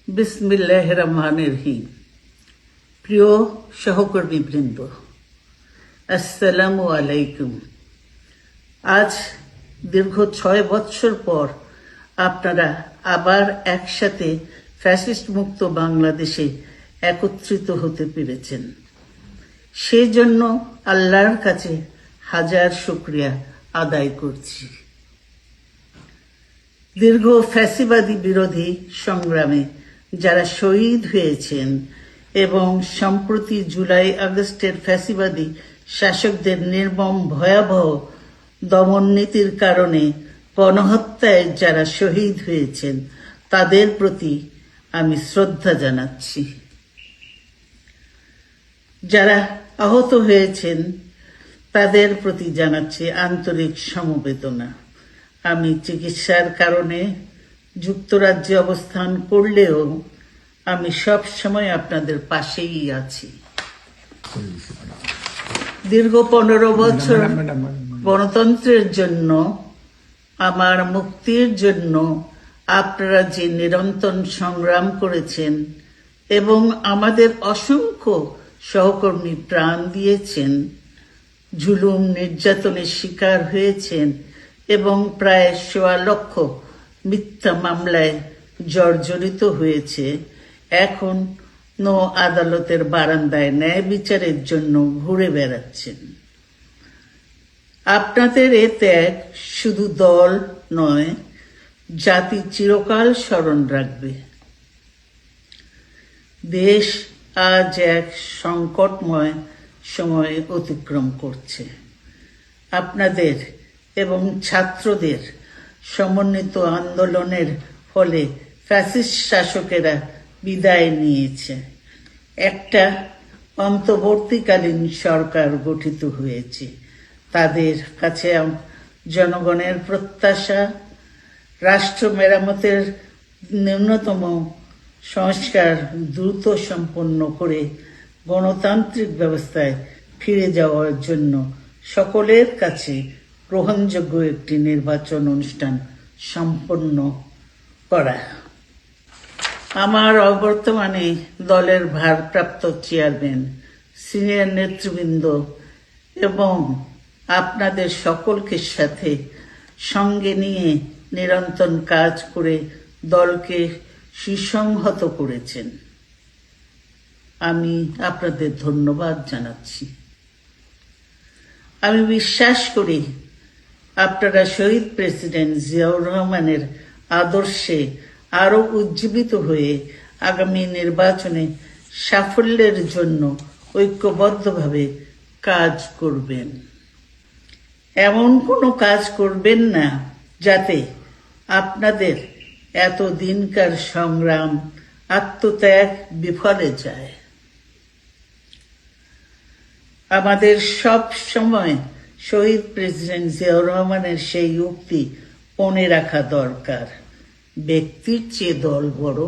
বিসমিল্লাহির রহমানির রহিম। প্রিয় সহকর্মীবৃন্দ, আসসালামু আলাইকুম। আজ দীর্ঘ 6 বৎসর পর আপনারা আবার একসাথে ফ্যাসিস্ট মুক্ত বাংলাদেশে একত্রিত হতে পেরেছেন। সেজন্য আল্লাহর কাছে হাজার শুকরিয়া আদায় করছি। দীর্ঘ ফ্যাসিবাদী বিরোধী সংগ্রামে যারা শহীদ হয়েছেন এবং সম্প্রতি জুলাই আগস্টের ফ্যাসিবাদী শাসকদের নির্মম ভয়াবহ দমন নীতির কারণে গণহত্যায় যারা শহীদ হয়েছেন তাদের প্রতি আমি শ্রদ্ধা জানাচ্ছি। যারা আহত হয়েছেন তাদের প্রতি জানাচ্ছি আন্তরিক সমবেদনা। আমি চিকিৎসার কারণে যুক্তরাজ্যে অবস্থান করলেও আমি সব সময় আপনাদের পাশেই আছি। দীর্ঘ 15 বছর গণতন্ত্রের জন্য, আমার মুক্তির জন্য আপনারা যে নিরন্তর সংগ্রাম করেছেন এবং আমাদের অসংখ্য সহকর্মী প্রাণ দিয়েছেন, জুলুম নির্যাতনের শিকার হয়েছেন এবং প্রায় 1.25 লক্ষ মিথ্যা মামলায় জর্জরিত হয়েছে, এখন আদালতের বারান্দায় ন্যায় বিচারের জন্য ঘুরে বেড়াচ্ছেন। আপনাদের এ ত্যাগ শুধু দল নয়, জাতি চিরকাল স্মরণ রাখবে। দেশ আজ এক সংকটময় সময় অতিক্রম করছে। আপনাদের এবং ছাত্রদের সমন্বিত আন্দোলনের ফলে ফ্যাসিস্ট শাসকেরা বিদায় নিয়েছে। একটা অন্তর্বর্তীকালীন সরকার গঠিত হয়েছে। তাদের কাছে জনগণের প্রত্যাশা, রাষ্ট্র মেরামতের ন্যূনতম সংস্কার দ্রুত সম্পন্ন করে গণতান্ত্রিক ব্যবস্থায় ফিরে যাওয়ার জন্য সকলের কাছে গ্রহণযোগ্য একটি নির্বাচন অনুষ্ঠান সম্পন্ন করা। আমার অবর্তমানে দলের ভারপ্রাপ্ত চেয়ারম্যান, সিনিয়র নেতৃবৃন্দ এবং আপনাদের সকলকে সাথে সঙ্গে নিয়ে নিরন্তর কাজ করে দলকে সুসংহত করেছেন। আমি আপনাদের ধন্যবাদ জানাচ্ছি। আমি বিশ্বাস করি আপনারা শহীদ প্রেসিডেন্ট জিয়াউর রহমানের আদর্শে আরো উজ্জীবিত হয়ে আগামী নির্বাচনে সাফল্যের জন্য ঐক্যবদ্ধভাবে কাজ করবেন। এমন কোনো কাজ করবেন না যাতে আপনাদের এত দিনকার সংগ্রাম, আত্মত্যাগ বিফলে যায়। আমাদের সব সময় শহীদ প্রেসিডেন্ট জিয়াউর রহমানের সেই উক্তি মনে রাখা দরকার, ব্যক্তির চেয়ে দল বড়,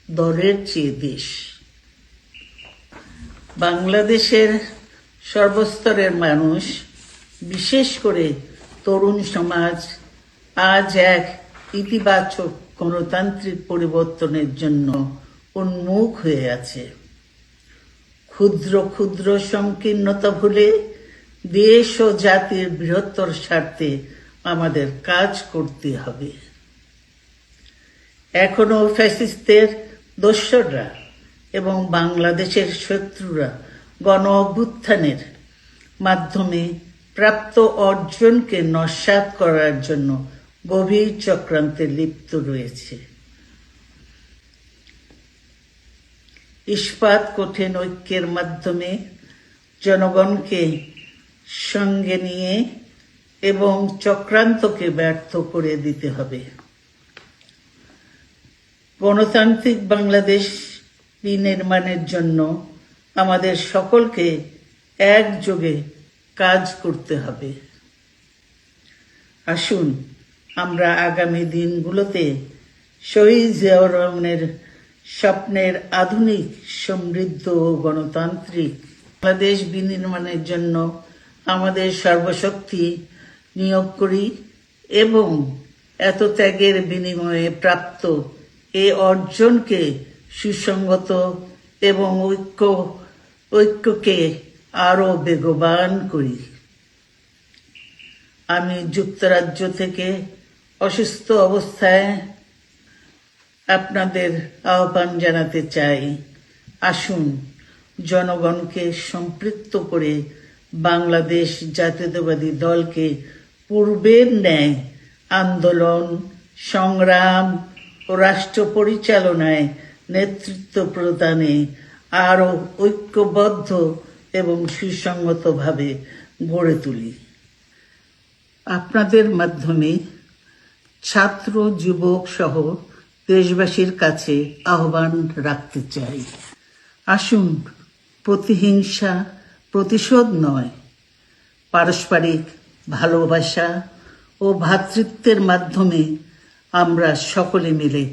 দলের চেয়ে দেশ। বাংলাদেশের সর্বস্তরের মানুষ, বিশেষ করে তরুণ সমাজ আজ এক ইতিবাচক গণতান্ত্রিক পরিবর্তনের জন্য উন্মুখ হয়ে আছে। ক্ষুদ্র ক্ষুদ্র সংকীর্ণতা ভুলে দেশ ও জাতির বৃহত্তর স্বার্থে আমাদের কাজ করতে হবে। এখনো ফ্যাসিস্টদের দোসররা এবং বাংলাদেশের শত্রুরা গণ অভ্যুত্থানের মাধ্যমে প্রাপ্ত অর্জনকে নস্যাৎ করার জন্য গভীর চক্রান্তে লিপ্ত রয়েছে। ইস্পাত কঠিন ঐক্যের মাধ্যমে জনগণকে সঙ্গে নিয়ে এবং চক্রান্তকে ব্যর্থ করে দিতে হবে। গণতান্ত্রিক বাংলাদেশ বিনির্মাণের জন্য আমাদের সকলকে একযোগে কাজ করতে হবে। আসুন আমরা আগামী দিনগুলোতে শহীদ জিয়াউর রহমানের স্বপ্নের আধুনিক, সমৃদ্ধ ও গণতান্ত্রিক বাংলাদেশ বিনির্মাণের জন্য আমাদের সর্বশক্তি নিয়োগ করি এবং এত ত্যাগের বিনিময়ে প্রাপ্ত এ অর্জনকে সুসংগত এবং ঐক্যকে আরো বেগবান করি। আমি যুক্তরাজ্য থেকে অসুস্থ অবস্থায় আপনাদের আহ্বান জানাতে চাই, আসুন জনগণকে সম্পৃক্ত করে বাংলাদেশ জাতীয়তাবাদী দলকে পূর্বের ন্যায় আন্দোলন, সংগ্রাম ও রাষ্ট্র পরিচালনায় নেতৃত্ব প্রদানে আরো ঐক্যবদ্ধ এবং সুসংগতভাবে গড়ে তুলি। আপনাদের মাধ্যমে ছাত্র, যুবক সহ দেশবাসীর কাছে আহ্বান রাখতে চাই, আসুন প্রতিহিংসা, প্রতিশোধ নয়, পারস্পরিক ভালোবাসা ও ভ্রাতৃত্বের মাধ্যমে আমরা সকলে মিলে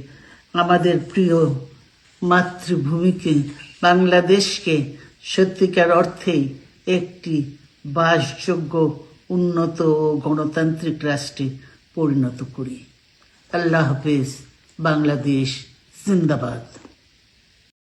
আমাদের প্রিয় মাতৃভূমিকে, বাংলাদেশকে সত্যিকার অর্থেই একটি বাসযোগ্য, উন্নত ও গণতান্ত্রিক রাষ্ট্রে পরিণত করি। আল্লাহ হাফেজ। বাংলাদেশ জিন্দাবাদ।